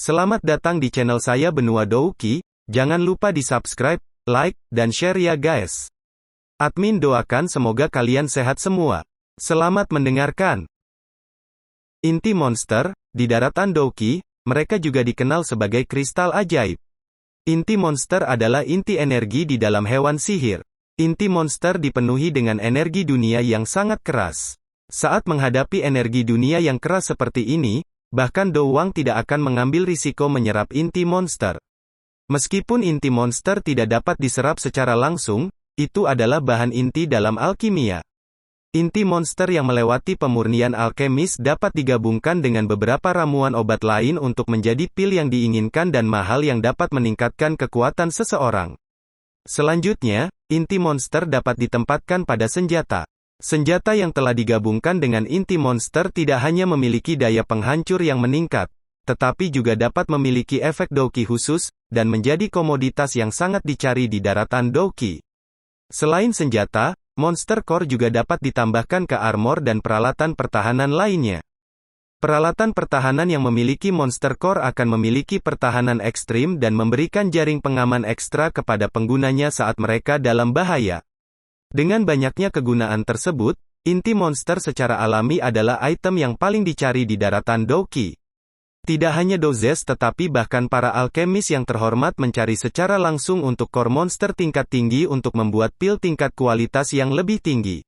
Selamat datang di channel saya Benua Douki, jangan lupa di subscribe, like, dan share ya guys. Admin doakan semoga kalian sehat semua. Selamat mendengarkan. Inti monster, di daratan Douki, mereka juga dikenal sebagai kristal ajaib. Inti monster adalah inti energi di dalam hewan sihir. Inti monster dipenuhi dengan energi dunia yang sangat keras. Saat menghadapi energi dunia yang keras seperti ini, bahkan Do Wang tidak akan mengambil risiko menyerap inti monster. Meskipun inti monster tidak dapat diserap secara langsung, itu adalah bahan inti dalam alkimia. Inti monster yang melewati pemurnian alkemis dapat digabungkan dengan beberapa ramuan obat lain untuk menjadi pil yang diinginkan dan mahal yang dapat meningkatkan kekuatan seseorang. Selanjutnya, inti monster dapat ditempatkan pada senjata. Senjata yang telah digabungkan dengan inti monster tidak hanya memiliki daya penghancur yang meningkat, tetapi juga dapat memiliki efek Douki khusus, dan menjadi komoditas yang sangat dicari di daratan Douki. Selain senjata, Monster Core juga dapat ditambahkan ke armor dan peralatan pertahanan lainnya. Peralatan pertahanan yang memiliki Monster Core akan memiliki pertahanan ekstrim dan memberikan jaring pengaman ekstra kepada penggunanya saat mereka dalam bahaya. Dengan banyaknya kegunaan tersebut, inti monster secara alami adalah item yang paling dicari di daratan Douki. Tidak hanya Dozes tetapi bahkan para alkemis yang terhormat mencari secara langsung untuk core monster tingkat tinggi untuk membuat pil tingkat kualitas yang lebih tinggi.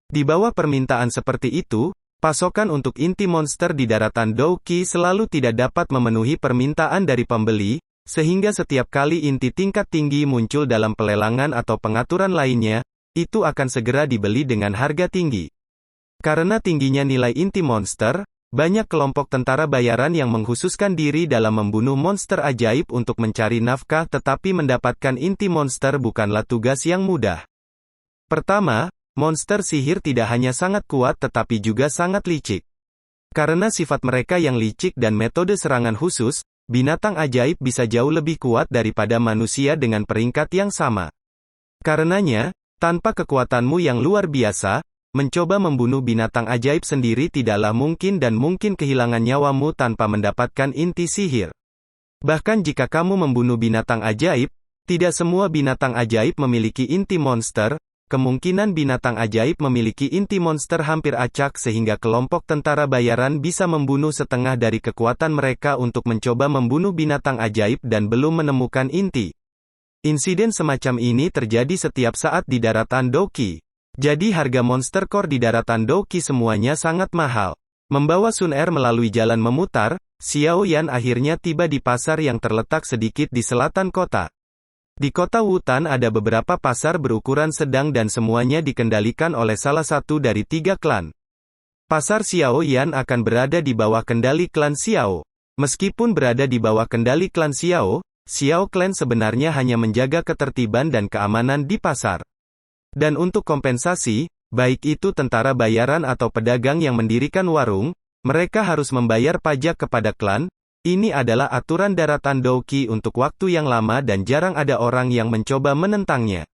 Di bawah permintaan seperti itu, pasokan untuk inti monster di daratan Douki selalu tidak dapat memenuhi permintaan dari pembeli, sehingga setiap kali inti tingkat tinggi muncul dalam pelelangan atau pengaturan lainnya, itu akan segera dibeli dengan harga tinggi. Karena tingginya nilai inti monster, banyak kelompok tentara bayaran yang mengkhususkan diri dalam membunuh monster ajaib untuk mencari nafkah tetapi mendapatkan inti monster bukanlah tugas yang mudah. Pertama, monster sihir tidak hanya sangat kuat tetapi juga sangat licik. Karena sifat mereka yang licik dan metode serangan khusus, binatang ajaib bisa jauh lebih kuat daripada manusia dengan peringkat yang sama. Karenanya, tanpa kekuatanmu yang luar biasa, mencoba membunuh binatang ajaib sendiri tidaklah mungkin dan mungkin kehilangan nyawamu tanpa mendapatkan inti sihir. Bahkan jika kamu membunuh binatang ajaib, tidak semua binatang ajaib memiliki inti monster, kemungkinan binatang ajaib memiliki inti monster hampir acak sehingga kelompok tentara bayaran bisa membunuh setengah dari kekuatan mereka untuk mencoba membunuh binatang ajaib dan belum menemukan inti. Insiden semacam ini terjadi setiap saat di daratan Douki. Jadi harga Monster Core di daratan Douki semuanya sangat mahal. Membawa Sun Er melalui jalan memutar, Xiao Yan akhirnya tiba di pasar yang terletak sedikit di selatan kota. Di kota Wutan ada beberapa pasar berukuran sedang dan semuanya dikendalikan oleh salah satu dari 3 klan. Pasar Xiao Yan akan berada di bawah kendali klan Xiao. Meskipun berada di bawah kendali klan Xiao, Xiao Clan sebenarnya hanya menjaga ketertiban dan keamanan di pasar. Dan untuk kompensasi, baik itu tentara bayaran atau pedagang yang mendirikan warung, mereka harus membayar pajak kepada klan. Ini adalah aturan daratan Douki untuk waktu yang lama dan jarang ada orang yang mencoba menentangnya.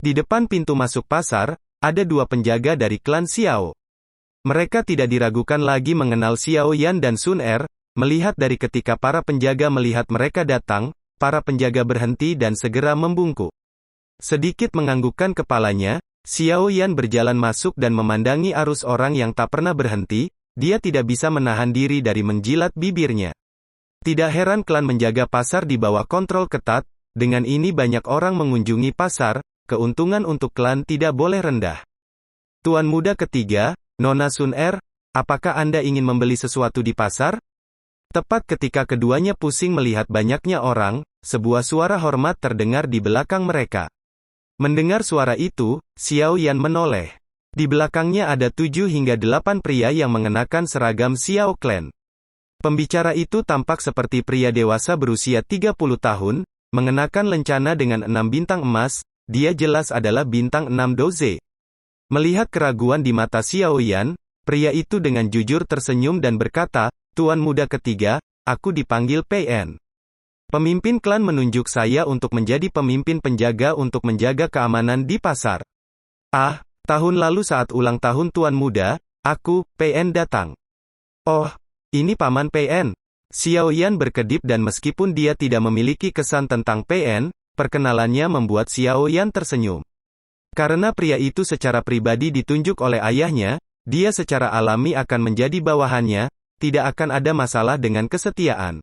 Di depan pintu masuk pasar, ada 2 penjaga dari klan Xiao. Mereka tidak diragukan lagi mengenal Xiao Yan dan Sun Er. Melihat dari ketika para penjaga melihat mereka datang, para penjaga berhenti dan segera membungkuk. Sedikit menganggukkan kepalanya, Xiao Yan berjalan masuk dan memandangi arus orang yang tak pernah berhenti, dia tidak bisa menahan diri dari menjilat bibirnya. Tidak heran klan menjaga pasar di bawah kontrol ketat, dengan ini banyak orang mengunjungi pasar, keuntungan untuk klan tidak boleh rendah. Tuan muda ketiga, Nona Sun Er, apakah Anda ingin membeli sesuatu di pasar? Tepat ketika keduanya pusing melihat banyaknya orang, sebuah suara hormat terdengar di belakang mereka. Mendengar suara itu, Xiao Yan menoleh. Di belakangnya ada 7 hingga 8 pria yang mengenakan seragam Xiao Clan. Pembicara itu tampak seperti pria dewasa berusia 30 tahun, mengenakan lencana dengan 6 bintang emas, dia jelas adalah bintang 6 doze. Melihat keraguan di mata Xiao Yan, pria itu dengan jujur tersenyum dan berkata, Tuan muda ketiga, aku dipanggil PN. Pemimpin klan menunjuk saya untuk menjadi pemimpin penjaga untuk menjaga keamanan di pasar. Ah, tahun lalu saat ulang tahun Tuan muda, aku, PN datang. Oh, ini Paman PN. Xiao Yan berkedip dan meskipun dia tidak memiliki kesan tentang PN, perkenalannya membuat Xiao Yan tersenyum. Karena pria itu secara pribadi ditunjuk oleh ayahnya, dia secara alami akan menjadi bawahannya, tidak akan ada masalah dengan kesetiaan.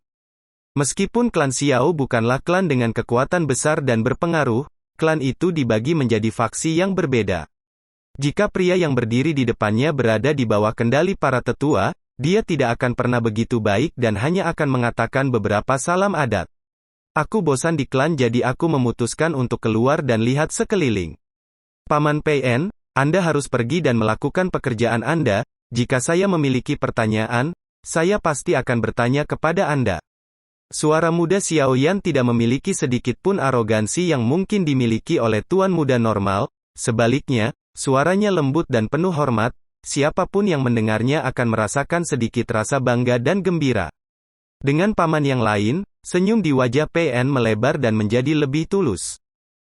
Meskipun klan Xiao bukanlah klan dengan kekuatan besar dan berpengaruh, klan itu dibagi menjadi faksi yang berbeda. Jika pria yang berdiri di depannya berada di bawah kendali para tetua, dia tidak akan pernah begitu baik dan hanya akan mengatakan beberapa salam adat. Aku bosan di klan jadi aku memutuskan untuk keluar dan lihat sekeliling. Paman PN, Anda harus pergi dan melakukan pekerjaan Anda. Jika saya memiliki pertanyaan, saya pasti akan bertanya kepada Anda. Suara muda Xiao Yan tidak memiliki sedikit pun arogansi yang mungkin dimiliki oleh tuan muda normal, sebaliknya, suaranya lembut dan penuh hormat. Siapapun yang mendengarnya akan merasakan sedikit rasa bangga dan gembira. Dengan paman yang lain, senyum di wajah PN melebar dan menjadi lebih tulus.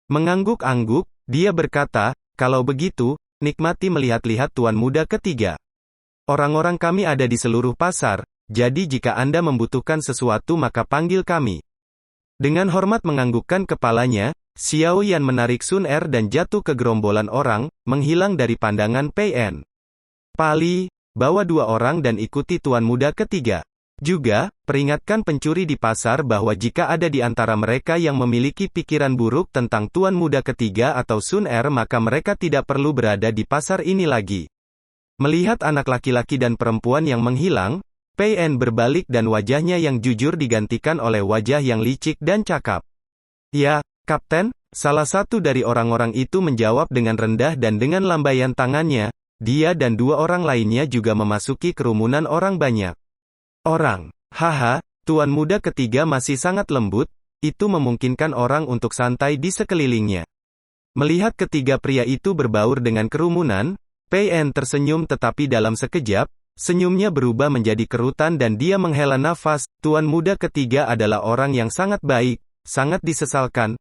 Mengangguk-angguk, dia berkata, kalau begitu, nikmati melihat-lihat tuan muda ketiga. Orang-orang kami ada di seluruh pasar, jadi jika Anda membutuhkan sesuatu maka panggil kami. Dengan hormat menganggukkan kepalanya, Xiao Yan menarik Sun Er dan jatuh ke gerombolan orang, menghilang dari pandangan PN. Pali, bawa 2 orang dan ikuti tuan muda ketiga. Juga, peringatkan pencuri di pasar bahwa jika ada di antara mereka yang memiliki pikiran buruk tentang tuan muda ketiga atau Sun Er maka mereka tidak perlu berada di pasar ini lagi. Melihat anak laki-laki dan perempuan yang menghilang, PN berbalik dan wajahnya yang jujur digantikan oleh wajah yang licik dan cakap. Ya, Kapten, salah satu dari orang-orang itu menjawab dengan rendah dan dengan lambaian tangannya. Dia dan 2 orang lainnya juga memasuki kerumunan orang banyak. Orang, haha, tuan muda ketiga masih sangat lembut, itu memungkinkan orang untuk santai di sekelilingnya. Melihat ketiga pria itu berbaur dengan kerumunan, PN tersenyum tetapi dalam sekejap, senyumnya berubah menjadi kerutan dan dia menghela nafas. Tuan muda ketiga adalah orang yang sangat baik, sangat disesalkan,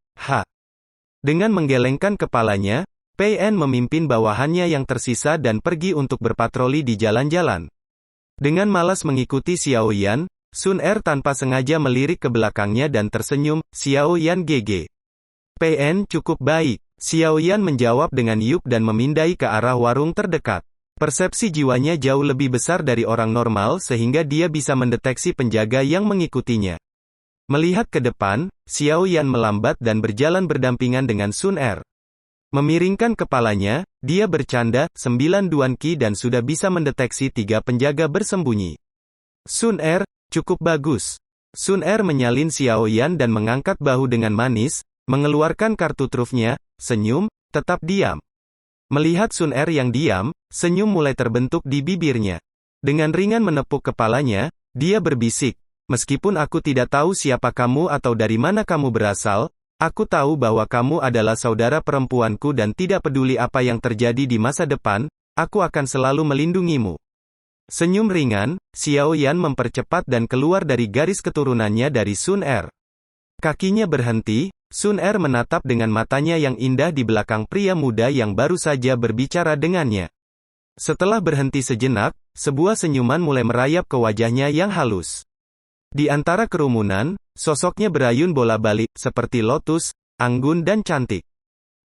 Dengan menggelengkan kepalanya, PN memimpin bawahannya yang tersisa dan pergi untuk berpatroli di jalan-jalan. Dengan malas mengikuti Xiao Yan, Sun Er tanpa sengaja melirik ke belakangnya dan tersenyum, Xiao Yan GG. PN cukup baik, Xiao Yan menjawab dengan yuk dan memindai ke arah warung terdekat. Persepsi jiwanya jauh lebih besar dari orang normal sehingga dia bisa mendeteksi penjaga yang mengikutinya. Melihat ke depan, Xiao Yan melambat dan berjalan berdampingan dengan Sun Er. Memiringkan kepalanya, dia bercanda, 9 duan qi dan sudah bisa mendeteksi 3 penjaga bersembunyi. Sun Er, cukup bagus. Sun Er menyalin Xiao Yan dan mengangkat bahu dengan manis, mengeluarkan kartu trufnya, senyum, tetap diam. Melihat Sun Er yang diam, senyum mulai terbentuk di bibirnya. Dengan ringan menepuk kepalanya, dia berbisik, meskipun aku tidak tahu siapa kamu atau dari mana kamu berasal, aku tahu bahwa kamu adalah saudara perempuanku dan tidak peduli apa yang terjadi di masa depan, aku akan selalu melindungimu. Senyum ringan, Xiao Yan mempercepat dan keluar dari garis keturunannya dari Sun Er. Kakinya berhenti, Sun Er menatap dengan matanya yang indah di belakang pria muda yang baru saja berbicara dengannya. Setelah berhenti sejenak, sebuah senyuman mulai merayap ke wajahnya yang halus. Di antara kerumunan, sosoknya berayun bola-balik, seperti lotus, anggun dan cantik.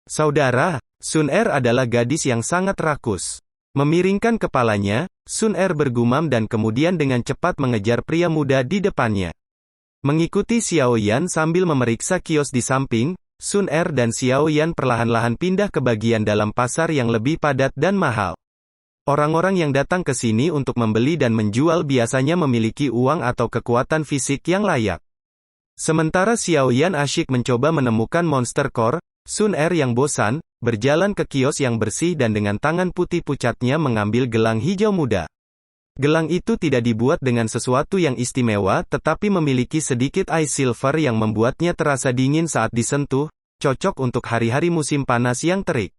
Saudara, Sun Er adalah gadis yang sangat rakus. Memiringkan kepalanya, Sun Er bergumam dan kemudian dengan cepat mengejar pria muda di depannya. Mengikuti Xiao Yan sambil memeriksa kios di samping, Sun Er dan Xiao Yan perlahan-lahan pindah ke bagian dalam pasar yang lebih padat dan mahal. Orang-orang yang datang ke sini untuk membeli dan menjual biasanya memiliki uang atau kekuatan fisik yang layak. Sementara Xiao Yan asyik mencoba menemukan monster core, Sun Er yang bosan, berjalan ke kios yang bersih dan dengan tangan putih pucatnya mengambil gelang hijau muda. Gelang itu tidak dibuat dengan sesuatu yang istimewa tetapi memiliki sedikit ice silver yang membuatnya terasa dingin saat disentuh, cocok untuk hari-hari musim panas yang terik.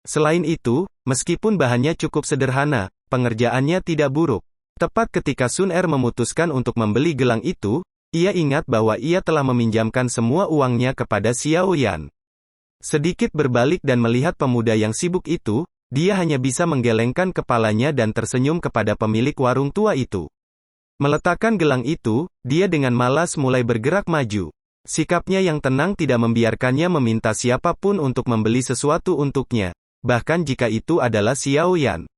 Selain itu, meskipun bahannya cukup sederhana, pengerjaannya tidak buruk. Tepat ketika Sun Er memutuskan untuk membeli gelang itu, ia ingat bahwa ia telah meminjamkan semua uangnya kepada Xiao Yan. Sedikit berbalik dan melihat pemuda yang sibuk itu, dia hanya bisa menggelengkan kepalanya dan tersenyum kepada pemilik warung tua itu. Meletakkan gelang itu, dia dengan malas mulai bergerak maju. Sikapnya yang tenang tidak membiarkannya meminta siapapun untuk membeli sesuatu untuknya, bahkan jika itu adalah Xiao Yan.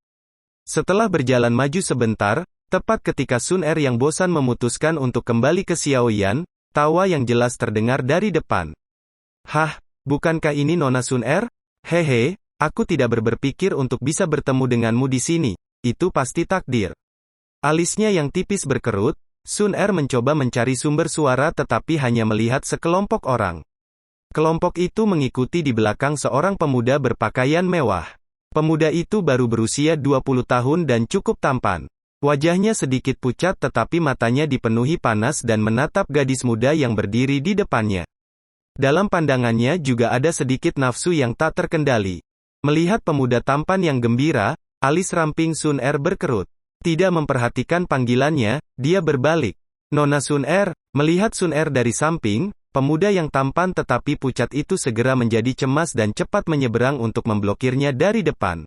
Setelah berjalan maju sebentar, tepat ketika Sun Er yang bosan memutuskan untuk kembali ke Xiao Yan, tawa yang jelas terdengar dari depan. "Hah, bukankah ini Nona Sun Er? Hehe, aku tidak berpikir untuk bisa bertemu denganmu di sini, itu pasti takdir." Alisnya yang tipis berkerut, Sun Er mencoba mencari sumber suara tetapi hanya melihat sekelompok orang. Kelompok itu mengikuti di belakang seorang pemuda berpakaian mewah. Pemuda itu baru berusia 20 tahun dan cukup tampan. Wajahnya sedikit pucat tetapi matanya dipenuhi panas dan menatap gadis muda yang berdiri di depannya. Dalam pandangannya juga ada sedikit nafsu yang tak terkendali. Melihat pemuda tampan yang gembira, alis ramping Sun Er berkerut. Tidak memperhatikan panggilannya, dia berbalik. "Nona Sun Er." Melihat Sun Er dari samping, pemuda yang tampan tetapi pucat itu segera menjadi cemas dan cepat menyeberang untuk memblokirnya dari depan.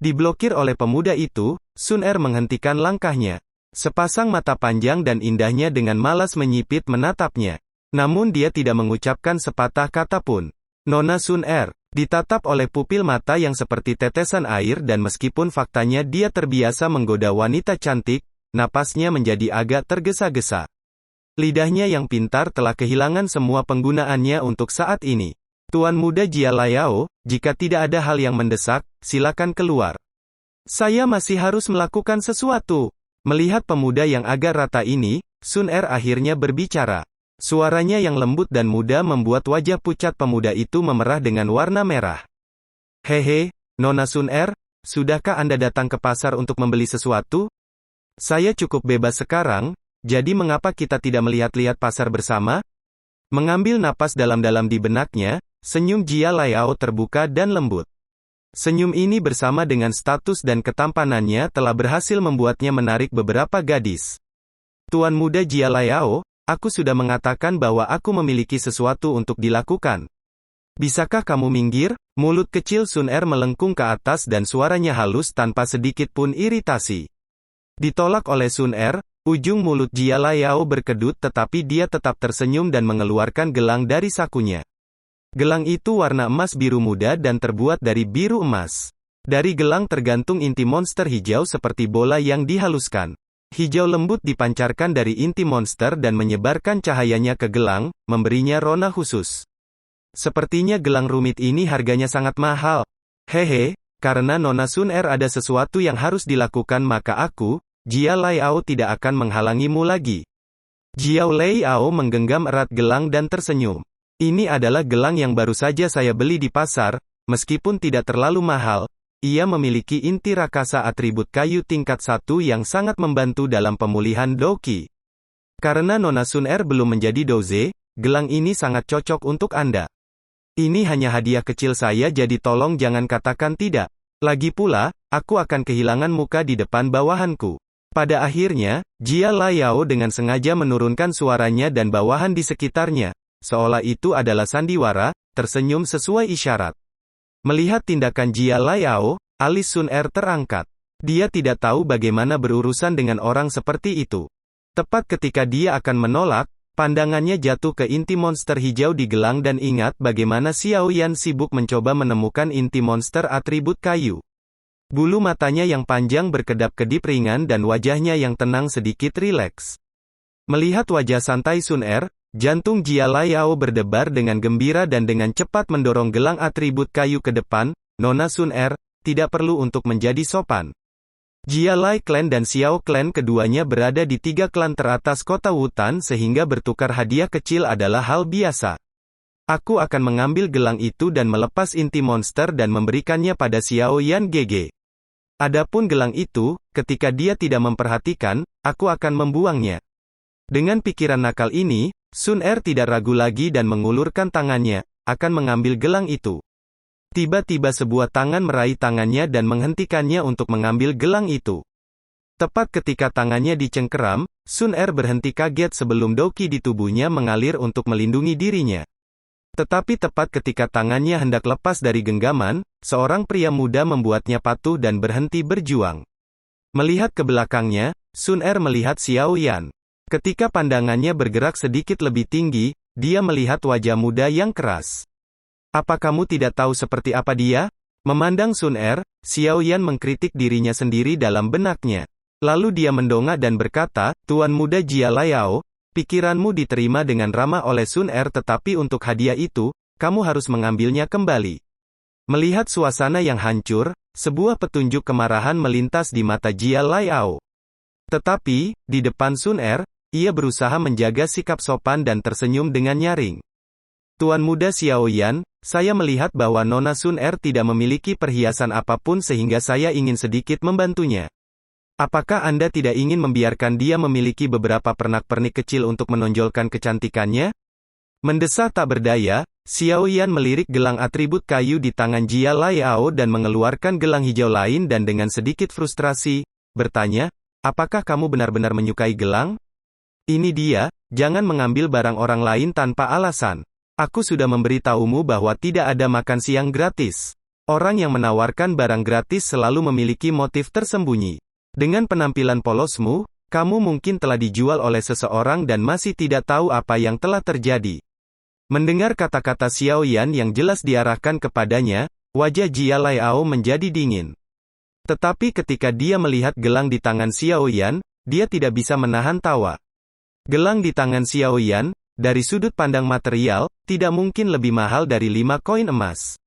Diblokir oleh pemuda itu, Sun Er menghentikan langkahnya. Sepasang mata panjang dan indahnya dengan malas menyipit menatapnya. Namun dia tidak mengucapkan sepatah kata pun. Nona Sun Er ditatap oleh pupil mata yang seperti tetesan air dan meskipun faktanya dia terbiasa menggoda wanita cantik, napasnya menjadi agak tergesa-gesa. Lidahnya yang pintar telah kehilangan semua penggunaannya untuk saat ini. "Tuan muda Jia Laiao, jika tidak ada hal yang mendesak, silakan keluar. Saya masih harus melakukan sesuatu." Melihat pemuda yang agak rata ini, Sun Er akhirnya berbicara. Suaranya yang lembut dan muda membuat wajah pucat pemuda itu memerah dengan warna merah. "Hehe, Nona Sun Er, sudahkah Anda datang ke pasar untuk membeli sesuatu? Saya cukup bebas sekarang, jadi mengapa kita tidak melihat-lihat pasar bersama?" Mengambil napas dalam-dalam di benaknya, senyum Jia Laiao terbuka dan lembut. Senyum ini bersama dengan status dan ketampanannya telah berhasil membuatnya menarik beberapa gadis. "Tuan muda Jia Laiao, aku sudah mengatakan bahwa aku memiliki sesuatu untuk dilakukan. Bisakah kamu minggir?" Mulut kecil Sun Er melengkung ke atas dan suaranya halus tanpa sedikit pun iritasi. Ditolak oleh Sun Er, ujung mulut Jia Laiao berkedut tetapi dia tetap tersenyum dan mengeluarkan gelang dari sakunya. Gelang itu warna emas biru muda dan terbuat dari biru emas. Dari gelang tergantung inti monster hijau seperti bola yang dihaluskan. Hijau lembut dipancarkan dari inti monster dan menyebarkan cahayanya ke gelang, memberinya rona khusus. Sepertinya gelang rumit ini harganya sangat mahal. Hehe, karena Nona Sun Er ada sesuatu yang harus dilakukan maka aku, Jia Laiao tidak akan menghalangimu lagi. Jiao Laiao menggenggam erat gelang dan tersenyum. "Ini adalah gelang yang baru saja saya beli di pasar, meskipun tidak terlalu mahal. Ia memiliki inti rakasa atribut kayu tingkat 1 yang sangat membantu dalam pemulihan Doki. Karena Nona Sun Er belum menjadi doze, gelang ini sangat cocok untuk Anda. Ini hanya hadiah kecil saya jadi tolong jangan katakan tidak. Lagi pula, aku akan kehilangan muka di depan bawahanku." Pada akhirnya, Jia Laiao dengan sengaja menurunkan suaranya dan bawahan di sekitarnya, seolah itu adalah sandiwara, tersenyum sesuai isyarat. Melihat tindakan Jia Laiao, alis Sun Er terangkat. Dia tidak tahu bagaimana berurusan dengan orang seperti itu. Tepat ketika dia akan menolak, pandangannya jatuh ke inti monster hijau di gelang dan ingat bagaimana Xiao Yan sibuk mencoba menemukan inti monster atribut kayu. Bulu matanya yang panjang berkedap-kedip ringan dan wajahnya yang tenang sedikit rileks. Melihat wajah santai Sun Er, jantung Jia Laiao berdebar dengan gembira dan dengan cepat mendorong gelang atribut kayu ke depan. "Nona Sun Er, tidak perlu untuk menjadi sopan. Jia Lai Clan dan Xiao Clan keduanya berada di 3 klan teratas kota Wutan sehingga bertukar hadiah kecil adalah hal biasa. Aku akan mengambil gelang itu dan melepas inti monster dan memberikannya pada Xiao Yan GG. Adapun gelang itu, ketika dia tidak memperhatikan, aku akan membuangnya." Dengan pikiran nakal ini, Sun Er tidak ragu lagi dan mengulurkan tangannya, akan mengambil gelang itu. Tiba-tiba sebuah tangan meraih tangannya dan menghentikannya untuk mengambil gelang itu. Tepat ketika tangannya dicengkeram, Sun Er berhenti kaget sebelum Doki di tubuhnya mengalir untuk melindungi dirinya. Tetapi tepat ketika tangannya hendak lepas dari genggaman, seorang pria muda membuatnya patuh dan berhenti berjuang. Melihat ke belakangnya, Sun Er melihat Xiao Yan. Ketika pandangannya bergerak sedikit lebih tinggi, dia melihat wajah muda yang keras. Apa kamu tidak tahu seperti apa dia? Memandang Sun Er, Xiao Yan mengkritik dirinya sendiri dalam benaknya. Lalu dia mendongak dan berkata, Tuan muda Jia Laiao, pikiranmu diterima dengan ramah oleh Sun Er, tetapi untuk hadiah itu, kamu harus mengambilnya kembali. Melihat suasana yang hancur, sebuah petunjuk kemarahan melintas di mata Jia Laiao. Tetapi, di depan Sun Er, ia berusaha menjaga sikap sopan dan tersenyum dengan nyaring. Tuan muda Xiao Yan, saya melihat bahwa Nona Sun Er tidak memiliki perhiasan apapun sehingga saya ingin sedikit membantunya. Apakah Anda tidak ingin membiarkan dia memiliki beberapa pernak-pernik kecil untuk menonjolkan kecantikannya? Mendesah tak berdaya, Xiao Yan melirik gelang atribut kayu di tangan Jia Laiao dan mengeluarkan gelang hijau lain dan dengan sedikit frustrasi, bertanya, apakah kamu benar-benar menyukai gelang? Ini dia, jangan mengambil barang orang lain tanpa alasan. Aku sudah memberitahumu bahwa tidak ada makan siang gratis. Orang yang menawarkan barang gratis selalu memiliki motif tersembunyi. Dengan penampilan polosmu, kamu mungkin telah dijual oleh seseorang dan masih tidak tahu apa yang telah terjadi. Mendengar kata-kata Xiao Yan yang jelas diarahkan kepadanya, wajah Jia Laiao menjadi dingin. Tetapi ketika dia melihat gelang di tangan Xiao Yan, dia tidak bisa menahan tawa. Gelang di tangan Xiao Yan, dari sudut pandang material, tidak mungkin lebih mahal dari 5 koin emas.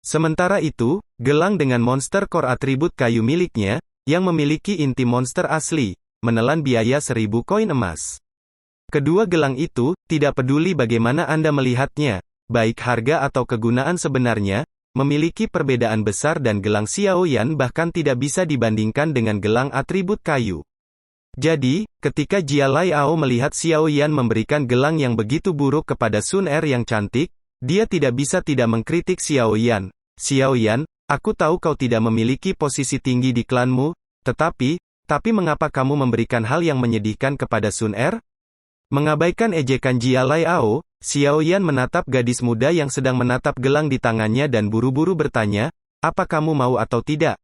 Sementara itu, gelang dengan monster core atribut kayu miliknya, yang memiliki inti monster asli, menelan biaya 1000 koin emas. Kedua gelang itu, tidak peduli bagaimana Anda melihatnya, baik harga atau kegunaan sebenarnya, memiliki perbedaan besar dan gelang Xiao Yan bahkan tidak bisa dibandingkan dengan gelang atribut kayu. Jadi, ketika Jia Laiao melihat Xiao Yan memberikan gelang yang begitu buruk kepada Sun Er yang cantik, dia tidak bisa tidak mengkritik Xiao Yan. Xiao Yan, aku tahu kau tidak memiliki posisi tinggi di klanmu, tetapi mengapa kamu memberikan hal yang menyedihkan kepada Sun Er? Mengabaikan ejekan Jia Laiao, Xiao Yan menatap gadis muda yang sedang menatap gelang di tangannya dan buru-buru bertanya, apa kamu mau atau tidak?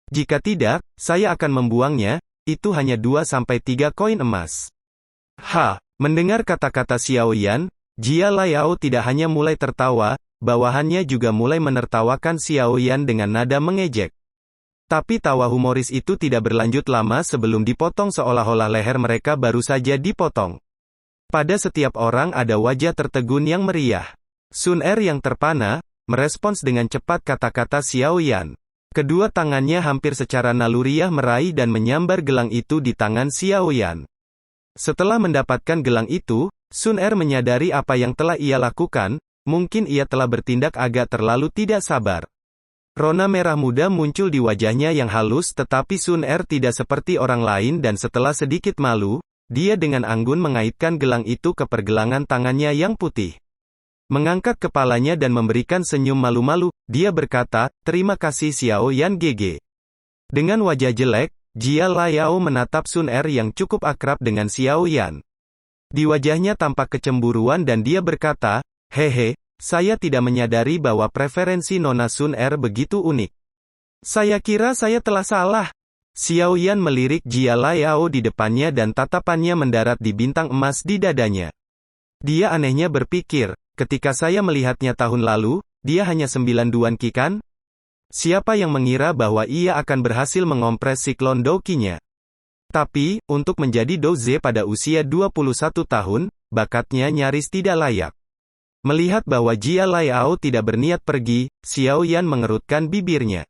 Jika tidak, saya akan membuangnya. Itu hanya 2-3 koin emas. Mendengar kata-kata Xiao Yan, Jia Laiao tidak hanya mulai tertawa, bawahannya juga mulai menertawakan Xiao Yan dengan nada mengejek. Tapi tawa humoris itu tidak berlanjut lama sebelum dipotong seolah-olah leher mereka baru saja dipotong. Pada setiap orang ada wajah tertegun yang meriah. Sun Er yang terpana, merespons dengan cepat kata-kata Xiao Yan. Kedua tangannya hampir secara naluriah meraih dan menyambar gelang itu di tangan Xiao Yan. Setelah mendapatkan gelang itu, Sun Er menyadari apa yang telah ia lakukan, mungkin ia telah bertindak agak terlalu tidak sabar. Rona merah muda muncul di wajahnya yang halus tetapi Sun Er tidak seperti orang lain dan setelah sedikit malu, dia dengan anggun mengaitkan gelang itu ke pergelangan tangannya yang putih. Mengangkat kepalanya dan memberikan senyum malu-malu, dia berkata, terima kasih Xiao Yan GG. Dengan wajah jelek, Jia Laiao menatap Sun Er yang cukup akrab dengan Xiao Yan. Di wajahnya tampak kecemburuan dan dia berkata, hehe, saya tidak menyadari bahwa preferensi Nona Sun Er begitu unik. Saya kira saya telah salah. Xiao Yan melirik Jia Laiao di depannya dan tatapannya mendarat di bintang emas di dadanya. Dia anehnya berpikir, ketika saya melihatnya tahun lalu, dia hanya 92 ki kan? Siapa yang mengira bahwa ia akan berhasil mengompres siklon Douki-nya? Tapi, untuk menjadi Douze pada usia 21 tahun, bakatnya nyaris tidak layak. Melihat bahwa Jia Laiao tidak berniat pergi, Xiao Yan mengerutkan bibirnya.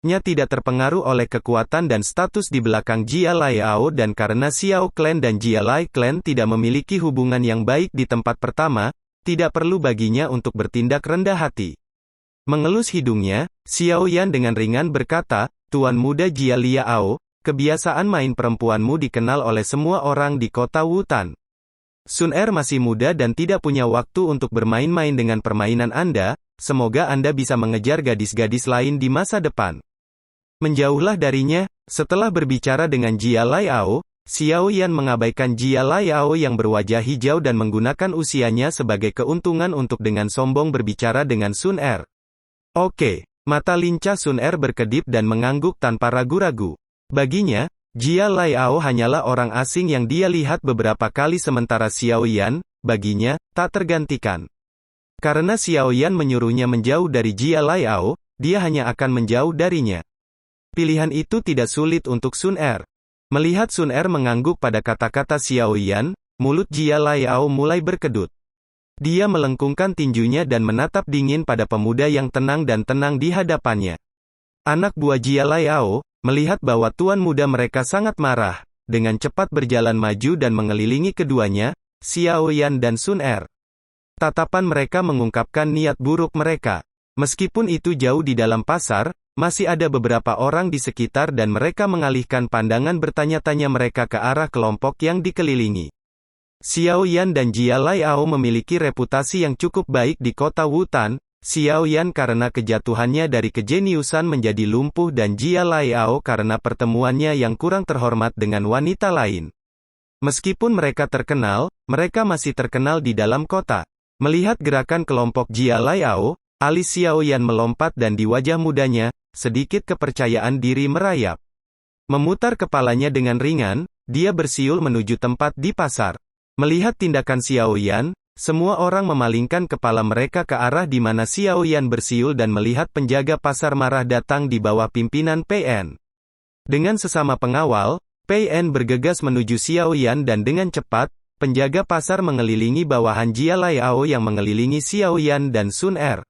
Nya tidak terpengaruh oleh kekuatan dan status di belakang Jia Laiao dan karena Xiao Clan dan Jia Lai Clan tidak memiliki hubungan yang baik di tempat pertama, tidak perlu baginya untuk bertindak rendah hati. Mengelus hidungnya, Xiao Yan dengan ringan berkata, Tuan muda Jia Liao, kebiasaan main perempuanmu dikenal oleh semua orang di kota Wutan. Sun Er masih muda dan tidak punya waktu untuk bermain-main dengan permainan Anda, semoga Anda bisa mengejar gadis-gadis lain di masa depan. Menjauhlah darinya. Setelah berbicara dengan Jia Laiao, Xiao Yan mengabaikan Jia Laiao yang berwajah hijau dan menggunakan usianya sebagai keuntungan untuk dengan sombong berbicara dengan Sun Er. Oke, mata lincah Sun Er berkedip dan mengangguk tanpa ragu-ragu. Baginya, Jia Laiao hanyalah orang asing yang dia lihat beberapa kali sementara Xiao Yan, baginya, tak tergantikan. Karena Xiao Yan menyuruhnya menjauh dari Jia Laiao, dia hanya akan menjauh darinya. Pilihan itu tidak sulit untuk Sun Er. Melihat Sun Er mengangguk pada kata-kata Xiao Yan, mulut Jia Laiao mulai berkedut. Dia melengkungkan tinjunya dan menatap dingin pada pemuda yang tenang dan tenang di hadapannya. Anak buah Jia Laiao, melihat bahwa tuan muda mereka sangat marah, dengan cepat berjalan maju dan mengelilingi keduanya, Xiao Yan dan Sun Er. Tatapan mereka mengungkapkan niat buruk mereka. Meskipun itu jauh di dalam pasar, masih ada beberapa orang di sekitar dan mereka mengalihkan pandangan bertanya-tanya mereka ke arah kelompok yang dikelilingi. Xiao Yan dan Jia Laiao memiliki reputasi yang cukup baik di kota Wutan. Xiao Yan karena kejatuhannya dari kejeniusan menjadi lumpuh dan Jia Laiao karena pertemuannya yang kurang terhormat dengan wanita lain. Meskipun mereka terkenal, mereka masih terkenal di dalam kota. Melihat gerakan kelompok Jia Laiao, alis Xiao Yan melompat dan di wajah mudanya, sedikit kepercayaan diri merayap. Memutar kepalanya dengan ringan, dia bersiul menuju tempat di pasar. Melihat tindakan Xiao Yan, semua orang memalingkan kepala mereka ke arah di mana Xiao Yan bersiul dan melihat penjaga pasar marah datang di bawah pimpinan PN. Dengan sesama pengawal, PN bergegas menuju Xiao Yan dan dengan cepat, penjaga pasar mengelilingi bawahan Jia Laiao yang mengelilingi Xiao Yan dan Sun Er.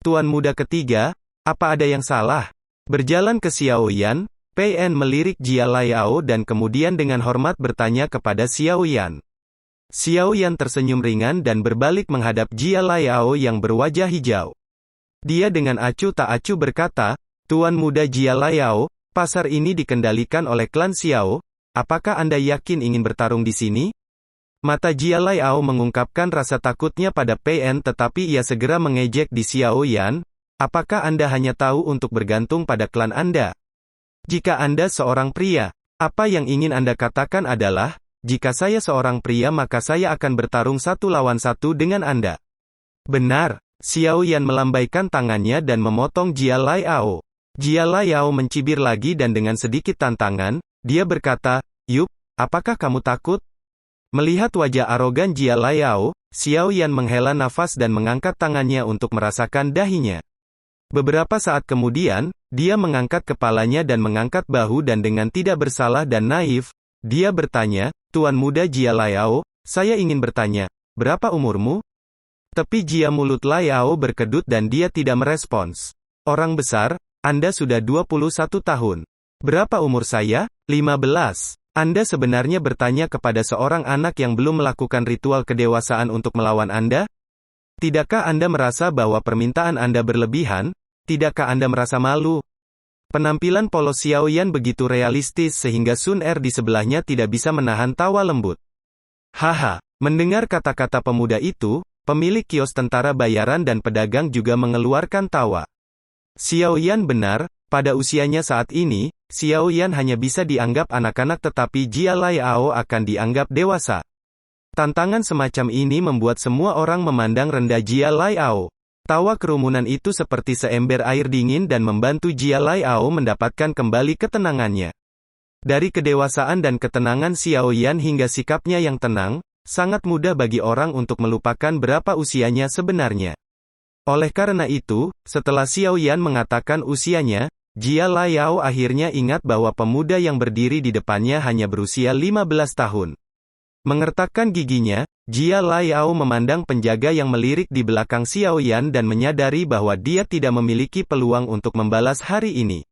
Tuan muda ketiga, apa ada yang salah? Berjalan ke Xiao Yan, PN melirik Jia Laiao dan kemudian dengan hormat bertanya kepada Xiao Yan. Xiao Yan tersenyum ringan dan berbalik menghadap Jia Laiao yang berwajah hijau. Dia dengan acuh tak acuh berkata, Tuan muda Jia Laiao, pasar ini dikendalikan oleh klan Xiao, apakah Anda yakin ingin bertarung di sini? Mata Jia Laiao mengungkapkan rasa takutnya pada PN tetapi ia segera mengejek di Xiao Yan, apakah Anda hanya tahu untuk bergantung pada klan Anda? Jika Anda seorang pria, apa yang ingin Anda katakan adalah, jika saya seorang pria maka saya akan bertarung 1 lawan 1 dengan Anda. Benar, Xiao Yan melambaikan tangannya dan memotong Jia Laiao. Jia Laiao mencibir lagi dan dengan sedikit tantangan, dia berkata, Yup, apakah kamu takut? Melihat wajah arogan Jia Laiao, Xiao Yan menghela nafas dan mengangkat tangannya untuk merasakan dahinya. Beberapa saat kemudian, dia mengangkat kepalanya dan mengangkat bahu dan dengan tidak bersalah dan naif, dia bertanya, Tuan muda Jia Laiao, saya ingin bertanya, berapa umurmu? Tepi Jia mulut Laiao berkedut dan dia tidak merespons. Orang besar, Anda sudah 21 tahun. Berapa umur saya? 15. Anda sebenarnya bertanya kepada seorang anak yang belum melakukan ritual kedewasaan untuk melawan Anda? Tidakkah Anda merasa bahwa permintaan Anda berlebihan? Tidakkah Anda merasa malu? Penampilan polos Xiao Yan begitu realistis sehingga Sun Er di sebelahnya tidak bisa menahan tawa lembut. Haha, mendengar kata-kata pemuda itu, pemilik kios tentara bayaran dan pedagang juga mengeluarkan tawa. Xiao Yan benar, pada usianya saat ini, Xiao Yan hanya bisa dianggap anak-anak tetapi Jia Laiao akan dianggap dewasa. Tantangan semacam ini membuat semua orang memandang rendah Jia Laiao. Tawa kerumunan itu seperti seember air dingin dan membantu Jia Laiao mendapatkan kembali ketenangannya. Dari kedewasaan dan ketenangan Xiao Yan hingga sikapnya yang tenang, sangat mudah bagi orang untuk melupakan berapa usianya sebenarnya. Oleh karena itu, setelah Xiao Yan mengatakan usianya, Jia Laiao akhirnya ingat bahwa pemuda yang berdiri di depannya hanya berusia 15 tahun. Mengertakkan giginya, Jia Laiao memandang penjaga yang melirik di belakang Xiao Yan dan menyadari bahwa dia tidak memiliki peluang untuk membalas hari ini.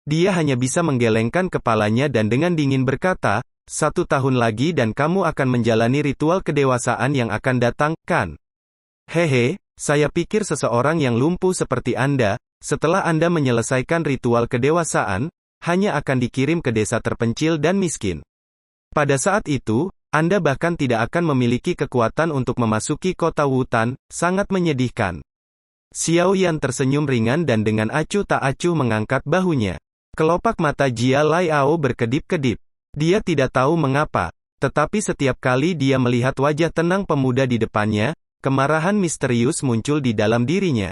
Dia hanya bisa menggelengkan kepalanya dan dengan dingin berkata, 1 tahun lagi dan kamu akan menjalani ritual kedewasaan yang akan datang, kan? Hehe, saya pikir seseorang yang lumpuh seperti Anda, setelah Anda menyelesaikan ritual kedewasaan, hanya akan dikirim ke desa terpencil dan miskin. Pada saat itu, Anda bahkan tidak akan memiliki kekuatan untuk memasuki kota Wutan, sangat menyedihkan. Xiao Yan tersenyum ringan dan dengan acuh tak acuh mengangkat bahunya. Kelopak mata Jia Laiao berkedip-kedip. Dia tidak tahu mengapa, tetapi setiap kali dia melihat wajah tenang pemuda di depannya, kemarahan misterius muncul di dalam dirinya.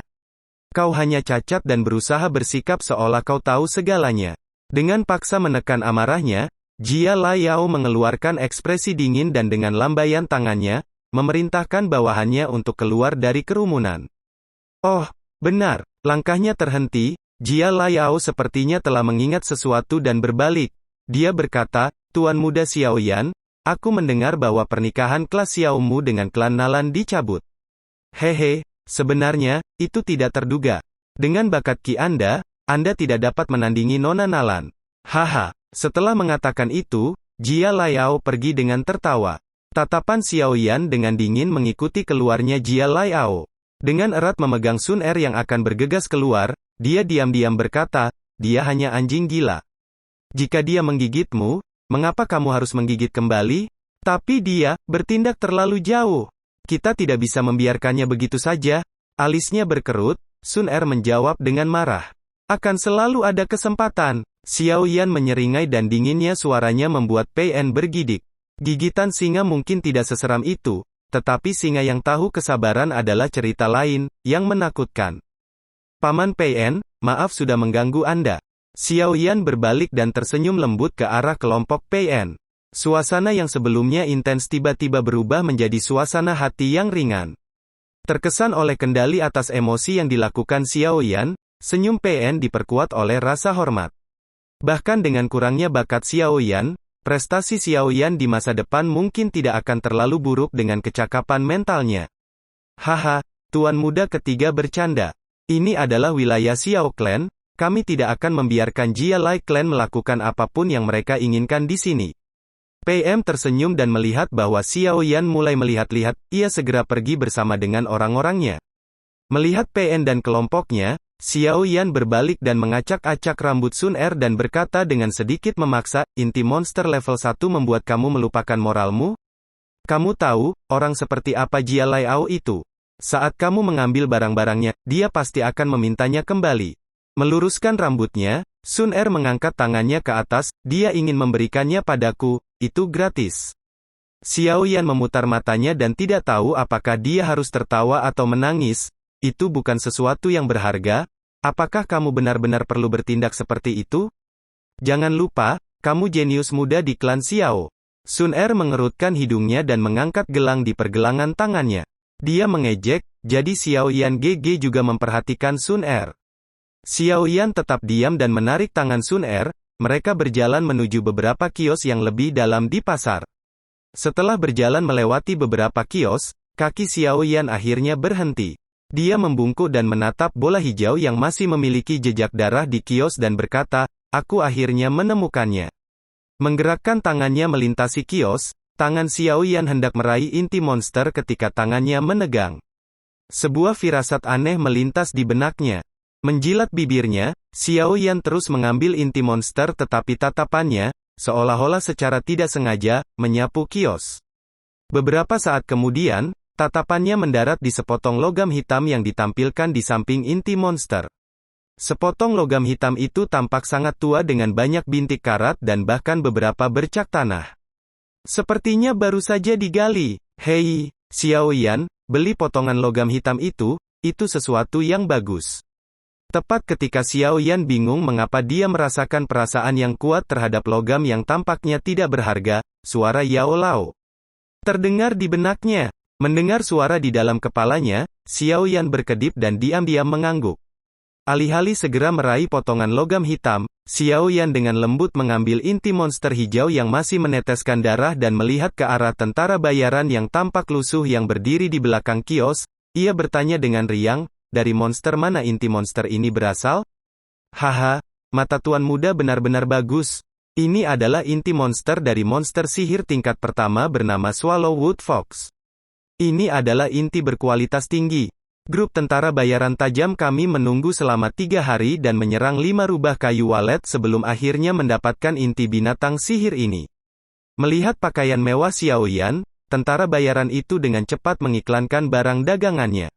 Kau hanya cacat dan berusaha bersikap seolah kau tahu segalanya. Dengan paksa menekan amarahnya, Jia Laiao mengeluarkan ekspresi dingin dan dengan lambaian tangannya, memerintahkan bawahannya untuk keluar dari kerumunan. Oh, benar, langkahnya terhenti, Jia Laiao sepertinya telah mengingat sesuatu dan berbalik. Dia berkata, Tuan Muda Xiaoyan, aku mendengar bahwa pernikahan klan Xiaomu dengan klan Nalan dicabut. Hehe, sebenarnya, itu tidak terduga. Dengan bakat Ki Anda tidak dapat menandingi Nona Nalan. Haha, setelah mengatakan itu, Jia Laiao pergi dengan tertawa. Tatapan Xiaoyan dengan dingin mengikuti keluarnya Jia Laiao. Dengan erat memegang Sun Er yang akan bergegas keluar, dia diam-diam berkata, dia hanya anjing gila. Jika dia menggigitmu, mengapa kamu harus menggigit kembali? Tapi dia bertindak terlalu jauh. Kita tidak bisa membiarkannya begitu saja. Alisnya berkerut, Sun Er menjawab dengan marah. Akan selalu ada kesempatan. Xiaoyan menyeringai dan dinginnya suaranya membuat PN bergidik. Gigitan singa mungkin tidak seseram itu, tetapi singa yang tahu kesabaran adalah cerita lain, yang menakutkan. Paman PN, maaf sudah mengganggu Anda. Xiaoyan berbalik dan tersenyum lembut ke arah kelompok PN. Suasana yang sebelumnya intens tiba-tiba berubah menjadi suasana hati yang ringan. Terkesan oleh kendali atas emosi yang dilakukan Xiaoyan, senyum PN diperkuat oleh rasa hormat. Bahkan dengan kurangnya bakat Xiaoyan, prestasi Xiaoyan di masa depan mungkin tidak akan terlalu buruk dengan kecakapan mentalnya. Haha, Tuan Muda ketiga bercanda. Ini adalah wilayah Xiao Clan, kami tidak akan membiarkan Jia Lai Clan melakukan apapun yang mereka inginkan di sini. PM tersenyum dan melihat bahwa Xiaoyan mulai melihat-lihat, ia segera pergi bersama dengan orang-orangnya. Melihat PN dan kelompoknya, Xiaoyan berbalik dan mengacak-acak rambut Sun Er dan berkata dengan sedikit memaksa, inti monster level 1 membuat kamu melupakan moralmu? Kamu tahu, orang seperti apa Jia Laiao itu? Saat kamu mengambil barang-barangnya, dia pasti akan memintanya kembali. Meluruskan rambutnya, Sun Er mengangkat tangannya ke atas, dia ingin memberikannya padaku, itu gratis. Xiaoyan memutar matanya dan tidak tahu apakah dia harus tertawa atau menangis. Itu bukan sesuatu yang berharga. Apakah kamu benar-benar perlu bertindak seperti itu? Jangan lupa, kamu jenius muda di klan Xiao. Sun Er mengerutkan hidungnya dan mengangkat gelang di pergelangan tangannya. Dia mengejek, jadi Xiaoyan GG juga memperhatikan Sun Er. Xiaoyan tetap diam dan menarik tangan Sun Er. Mereka berjalan menuju beberapa kios yang lebih dalam di pasar. Setelah berjalan melewati beberapa kios, kaki Xiaoyan akhirnya berhenti. Dia membungkuk dan menatap bola hijau yang masih memiliki jejak darah di kios dan berkata, aku akhirnya menemukannya. Menggerakkan tangannya melintasi kios, tangan Xiaoyan hendak meraih inti monster ketika tangannya menegang. Sebuah firasat aneh melintas di benaknya. Menjilat bibirnya, Xiaoyan terus mengambil inti monster tetapi tatapannya, seolah-olah secara tidak sengaja, menyapu kios. Beberapa saat kemudian, tatapannya mendarat di sepotong logam hitam yang ditampilkan di samping inti monster. Sepotong logam hitam itu tampak sangat tua dengan banyak bintik karat dan bahkan beberapa bercak tanah. Sepertinya baru saja digali. Hei, Xiaoyan, beli potongan logam hitam itu sesuatu yang bagus. Tepat ketika Xiaoyan bingung mengapa dia merasakan perasaan yang kuat terhadap logam yang tampaknya tidak berharga, suara Yao Lao terdengar di benaknya. Mendengar suara di dalam kepalanya, Xiaoyan berkedip dan diam-diam mengangguk. Alih-alih segera meraih potongan logam hitam, Xiaoyan dengan lembut mengambil inti monster hijau yang masih meneteskan darah dan melihat ke arah tentara bayaran yang tampak lusuh yang berdiri di belakang kios. Ia bertanya dengan riang, dari monster mana inti monster ini berasal? Haha, mata Tuan Muda benar-benar bagus. Ini adalah inti monster dari monster sihir tingkat pertama bernama Swallowwood Fox. Ini adalah inti berkualitas tinggi. Grup tentara bayaran tajam kami menunggu selama 3 hari dan menyerang 5 rubah kayu walet sebelum akhirnya mendapatkan inti binatang sihir ini. Melihat pakaian mewah Xiaoyan, tentara bayaran itu dengan cepat mengiklankan barang dagangannya.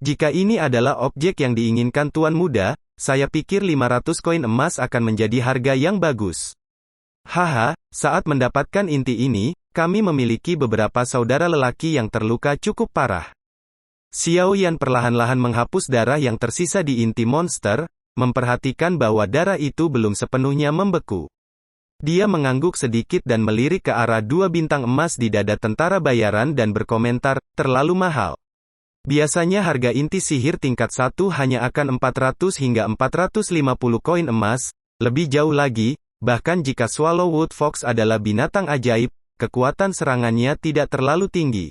Jika ini adalah objek yang diinginkan Tuan Muda, saya pikir 500 koin emas akan menjadi harga yang bagus. Haha, saat mendapatkan inti ini, kami memiliki beberapa saudara lelaki yang terluka cukup parah. Xiaoyan perlahan-lahan menghapus darah yang tersisa di inti monster, memperhatikan bahwa darah itu belum sepenuhnya membeku. Dia mengangguk sedikit dan melirik ke arah 2 bintang emas di dada tentara bayaran dan berkomentar, terlalu mahal. Biasanya harga inti sihir tingkat 1 hanya akan 400 hingga 450 koin emas, lebih jauh lagi, bahkan jika Swallowwood Fox adalah binatang ajaib, kekuatan serangannya tidak terlalu tinggi.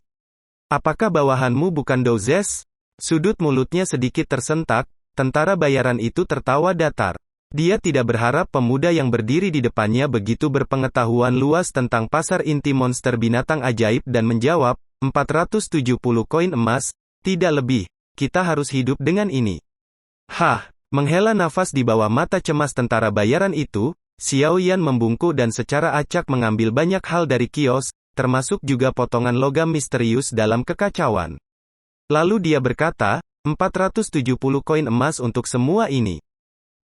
Apakah bawahanmu bukan Dozes? Sudut mulutnya sedikit tersentak, tentara bayaran itu tertawa datar. Dia tidak berharap pemuda yang berdiri di depannya begitu berpengetahuan luas tentang pasar inti monster binatang ajaib dan menjawab, 470 koin emas, tidak lebih, kita harus hidup dengan ini. Hah, menghela nafas di bawah mata cemas tentara bayaran itu, Xiao Yan membungkuk dan secara acak mengambil banyak hal dari kios, termasuk juga potongan logam misterius dalam kekacauan. Lalu dia berkata, 470 koin emas untuk semua ini.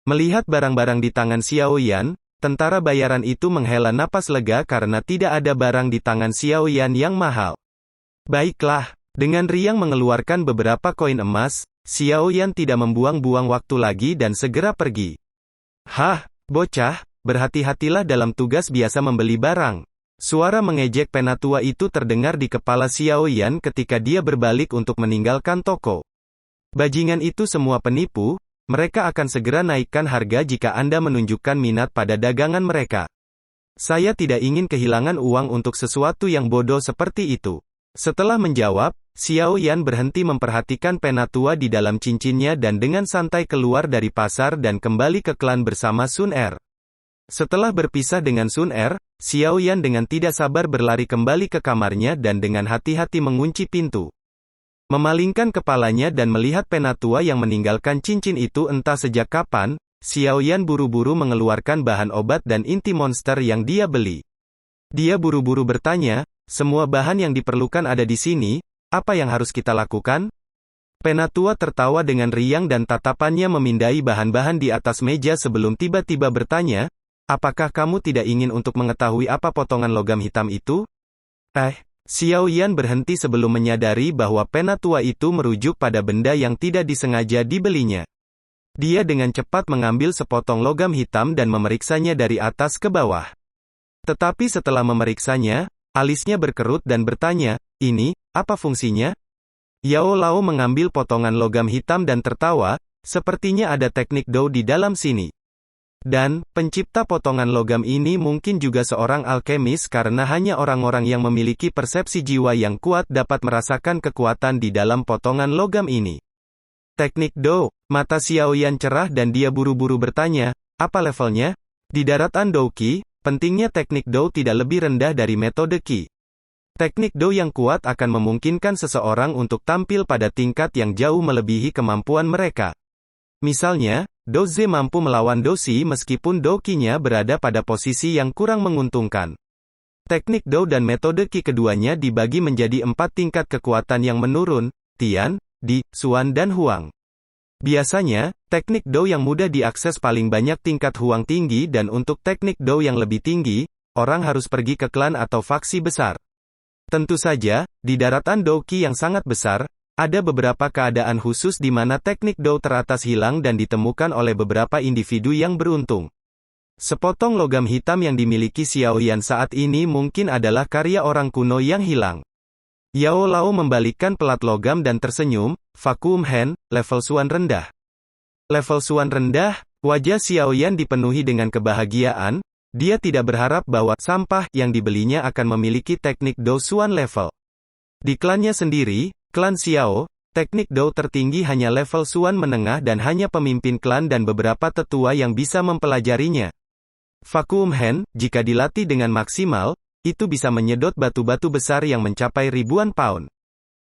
Melihat barang-barang di tangan Xiao Yan, tentara bayaran itu menghela napas lega karena tidak ada barang di tangan Xiao Yan yang mahal. Baiklah. Dengan riang mengeluarkan beberapa koin emas, Xiao Yan tidak membuang-buang waktu lagi dan segera pergi. Hah, bocah, berhati-hatilah dalam tugas biasa membeli barang. Suara mengejek penatua itu terdengar di kepala Xiao Yan ketika dia berbalik untuk meninggalkan toko. Bajingan itu semua penipu, mereka akan segera naikkan harga jika Anda menunjukkan minat pada dagangan mereka. Saya tidak ingin kehilangan uang untuk sesuatu yang bodoh seperti itu. Setelah menjawab, Xiao Yan berhenti memperhatikan penatua di dalam cincinnya dan dengan santai keluar dari pasar dan kembali ke klan bersama Sun Er. Setelah berpisah dengan Sun Er, Xiao Yan dengan tidak sabar berlari kembali ke kamarnya dan dengan hati-hati mengunci pintu. Memalingkan kepalanya dan melihat penatua yang meninggalkan cincin itu entah sejak kapan, Xiao Yan buru-buru mengeluarkan bahan obat dan inti monster yang dia beli. Dia buru-buru bertanya, semua bahan yang diperlukan ada di sini, apa yang harus kita lakukan? Penatua tertawa dengan riang dan tatapannya memindai bahan-bahan di atas meja sebelum tiba-tiba bertanya, apakah kamu tidak ingin untuk mengetahui apa potongan logam hitam itu? Xiao Yan berhenti sebelum menyadari bahwa penatua itu merujuk pada benda yang tidak disengaja dibelinya. Dia dengan cepat mengambil sepotong logam hitam dan memeriksanya dari atas ke bawah. Tetapi setelah memeriksanya, alisnya berkerut dan bertanya, ini, apa fungsinya? Yao Lao mengambil potongan logam hitam dan tertawa, sepertinya ada teknik Dou di dalam sini. Dan, pencipta potongan logam ini mungkin juga seorang alkemis karena hanya orang-orang yang memiliki persepsi jiwa yang kuat dapat merasakan kekuatan di dalam potongan logam ini. Teknik Dou, mata Xiao Yan cerah dan dia buru-buru bertanya, apa levelnya? Di daratan Dou Qi, pentingnya teknik Dou tidak lebih rendah dari metode Qi. Teknik Dou yang kuat akan memungkinkan seseorang untuk tampil pada tingkat yang jauh melebihi kemampuan mereka. Misalnya, Doze mampu melawan Dosi meskipun Dou Qi-nya berada pada posisi yang kurang menguntungkan. Teknik Dou dan metode Qi keduanya dibagi menjadi 4 tingkat kekuatan yang menurun, Tian, Di, Xuan dan Huang. Biasanya, teknik Dou yang mudah diakses paling banyak tingkat Huang tinggi dan untuk teknik Dou yang lebih tinggi, orang harus pergi ke klan atau faksi besar. Tentu saja, di daratan Dou Qi yang sangat besar, ada beberapa keadaan khusus di mana teknik Dou teratas hilang dan ditemukan oleh beberapa individu yang beruntung. Sepotong logam hitam yang dimiliki Xiao Yan saat ini mungkin adalah karya orang kuno yang hilang. Yao Lao membalikkan pelat logam dan tersenyum, Vacuum Hand, level Xuan rendah. Level Xuan rendah, wajah Xiao Yan dipenuhi dengan kebahagiaan. Dia tidak berharap bahwa sampah yang dibelinya akan memiliki teknik Dou Xuan level. Di klannya sendiri, klan Xiao, teknik Dou tertinggi hanya level Xuan menengah dan hanya pemimpin klan dan beberapa tetua yang bisa mempelajarinya. Vacuum Hand, jika dilatih dengan maksimal, itu bisa menyedot batu-batu besar yang mencapai ribuan pound.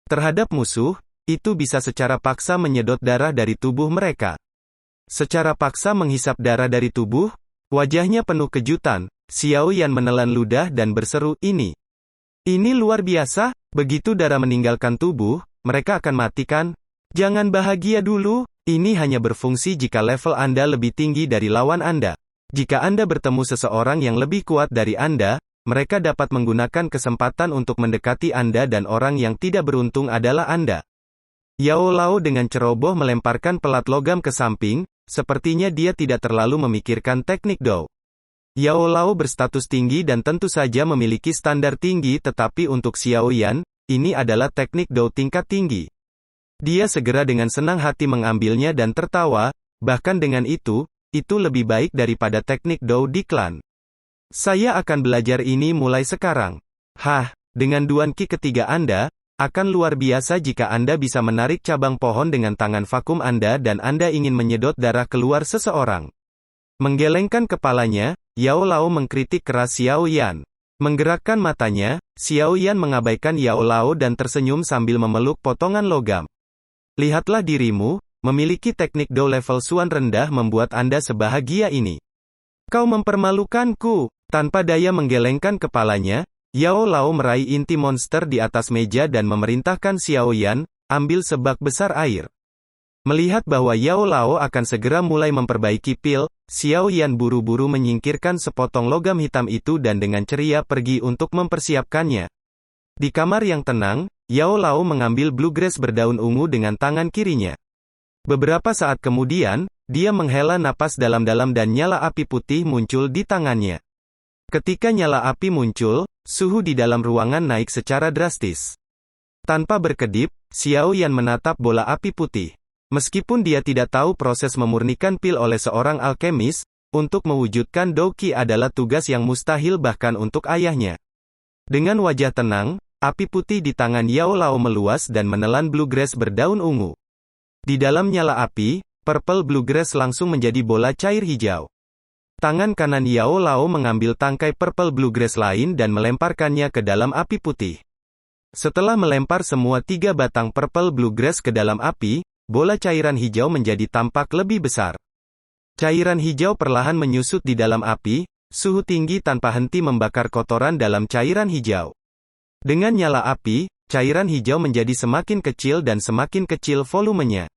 Terhadap musuh, itu bisa secara paksa menyedot darah dari tubuh mereka. Secara paksa menghisap darah dari tubuh, wajahnya penuh kejutan. Xiao Yan menelan ludah dan berseru, ini luar biasa, begitu darah meninggalkan tubuh, mereka akan matikan. Jangan bahagia dulu, ini hanya berfungsi jika level Anda lebih tinggi dari lawan Anda. Jika Anda bertemu seseorang yang lebih kuat dari Anda, mereka dapat menggunakan kesempatan untuk mendekati Anda dan orang yang tidak beruntung adalah Anda. Yao Lao dengan ceroboh melemparkan pelat logam ke samping, sepertinya dia tidak terlalu memikirkan teknik Dou. Yao Lao berstatus tinggi dan tentu saja memiliki standar tinggi, tetapi untuk Xiao Yan, ini adalah teknik Dou tingkat tinggi. Dia segera dengan senang hati mengambilnya dan tertawa, bahkan dengan itu lebih baik daripada teknik Dou di klan. Saya akan belajar ini mulai sekarang. Hah, dengan Duan Qi ketiga Anda, akan luar biasa jika Anda bisa menarik cabang pohon dengan tangan vakum Anda dan Anda ingin menyedot darah keluar seseorang. Menggelengkan kepalanya, Yao Lao mengkritik keras Xiao Yan. Menggerakkan matanya, Xiao Yan mengabaikan Yao Lao dan tersenyum sambil memeluk potongan logam. Lihatlah dirimu, memiliki teknik Dou level Xuan rendah membuat Anda sebahagia ini. Kau mempermalukanku. Tanpa daya menggelengkan kepalanya, Yao Lao meraih inti monster di atas meja dan memerintahkan Xiao Yan, ambil sebak besar air. Melihat bahwa Yao Lao akan segera mulai memperbaiki pil, Xiao Yan buru-buru menyingkirkan sepotong logam hitam itu dan dengan ceria pergi untuk mempersiapkannya. Di kamar yang tenang, Yao Lao mengambil bluegrass berdaun ungu dengan tangan kirinya. Beberapa saat kemudian, dia menghela napas dalam-dalam dan nyala api putih muncul di tangannya. Ketika nyala api muncul, suhu di dalam ruangan naik secara drastis. Tanpa berkedip, Xiao Yan menatap bola api putih. Meskipun dia tidak tahu proses memurnikan pil oleh seorang alkemis, untuk mewujudkan Dou Qi adalah tugas yang mustahil bahkan untuk ayahnya. Dengan wajah tenang, api putih di tangan Yao Lao meluas dan menelan bluegrass berdaun ungu. Di dalam nyala api, purple bluegrass langsung menjadi bola cair hijau. Tangan kanan Yao Lao mengambil tangkai purple bluegrass lain dan melemparkannya ke dalam api putih. Setelah melempar semua 3 batang purple bluegrass ke dalam api, bola cairan hijau menjadi tampak lebih besar. Cairan hijau perlahan menyusut di dalam api, suhu tinggi tanpa henti membakar kotoran dalam cairan hijau. Dengan nyala api, cairan hijau menjadi semakin kecil dan semakin kecil volumenya.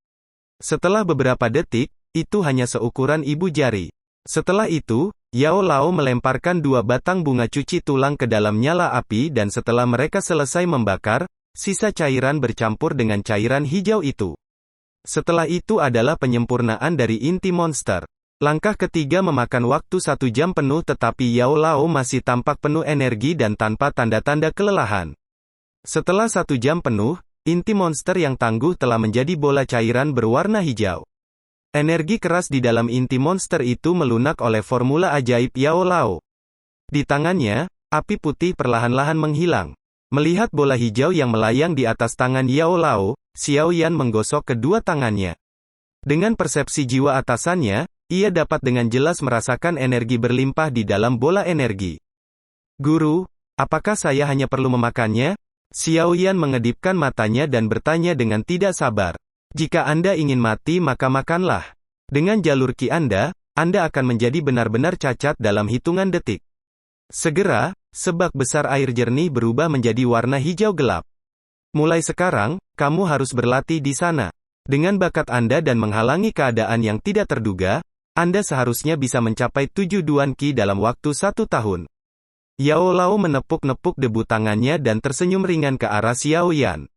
Setelah beberapa detik, itu hanya seukuran ibu jari. Setelah itu, Yao Lao melemparkan 2 batang bunga cuci tulang ke dalam nyala api dan setelah mereka selesai membakar, sisa cairan bercampur dengan cairan hijau itu. Setelah itu adalah penyempurnaan dari inti monster. Langkah ketiga memakan waktu 1 jam penuh tetapi Yao Lao masih tampak penuh energi dan tanpa tanda-tanda kelelahan. Setelah 1 jam penuh, inti monster yang tangguh telah menjadi bola cairan berwarna hijau. Energi keras di dalam inti monster itu melunak oleh formula ajaib Yao Lao. Di tangannya, api putih perlahan-lahan menghilang. Melihat bola hijau yang melayang di atas tangan Yao Lao, Xiao Yan menggosok kedua tangannya. Dengan persepsi jiwa atasannya, ia dapat dengan jelas merasakan energi berlimpah di dalam bola energi. Guru, apakah saya hanya perlu memakannya? Xiao Yan mengedipkan matanya dan bertanya dengan tidak sabar. Jika Anda ingin mati maka makanlah. Dengan jalur Qi Anda akan menjadi benar-benar cacat dalam hitungan detik. Segera, sebak besar air jernih berubah menjadi warna hijau gelap. Mulai sekarang, kamu harus berlatih di sana. Dengan bakat Anda dan menghalangi keadaan yang tidak terduga, Anda seharusnya bisa mencapai 7 Duan Qi dalam waktu 1 tahun. Yao Lao menepuk-nepuk debu tangannya dan tersenyum ringan ke arah Xiao Yan.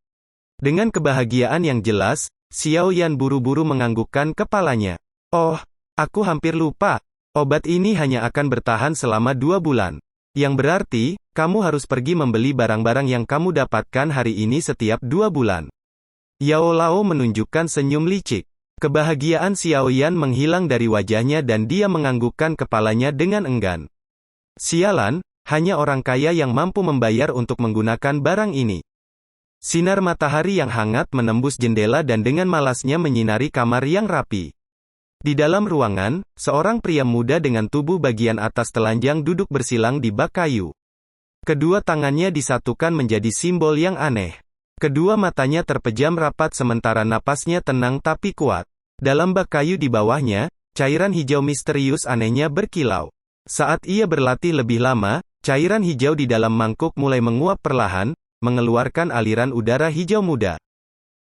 Dengan kebahagiaan yang jelas, Xiao Yan buru-buru menganggukkan kepalanya. Oh, aku hampir lupa. Obat ini hanya akan bertahan selama 2 bulan. Yang berarti, kamu harus pergi membeli barang-barang yang kamu dapatkan hari ini setiap 2 bulan. Yao Lao menunjukkan senyum licik. Kebahagiaan Xiao Yan menghilang dari wajahnya dan dia menganggukkan kepalanya dengan enggan. Sialan, hanya orang kaya yang mampu membayar untuk menggunakan barang ini. Sinar matahari yang hangat menembus jendela dan dengan malasnya menyinari kamar yang rapi. Di dalam ruangan, seorang pria muda dengan tubuh bagian atas telanjang duduk bersilang di bak kayu. Kedua tangannya disatukan menjadi simbol yang aneh. Kedua matanya terpejam rapat sementara napasnya tenang tapi kuat. Dalam bak kayu di bawahnya, cairan hijau misterius anehnya berkilau. Saat ia berlatih lebih lama, cairan hijau di dalam mangkuk mulai menguap perlahan, mengeluarkan aliran udara hijau muda.